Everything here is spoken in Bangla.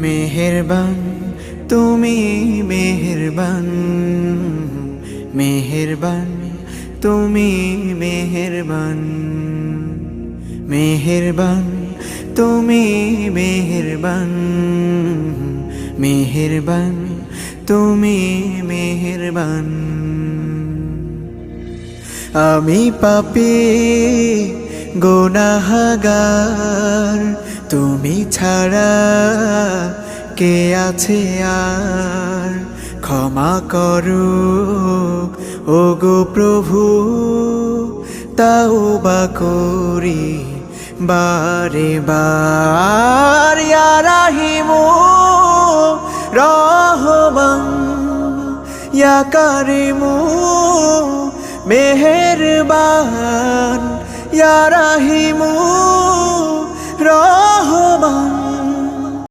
মেহেরবান তুমি মেহেরবান, মেহেরবান তুমি মেহেরবান, মেহেরবান তুমি মেহেরবান, মেহেরবান তুমি মেহেরবান। আমি পাপী গুনাহগার, তুমি ছাড়া কে আছে আর? ক্ষমা করো ওগো প্রভু, তাওবা করি বারে বার। ইয়া রাহিমু রহমান, ইয়া কারিমু মেহেরবান, ইয়া রাহিমু রহমান,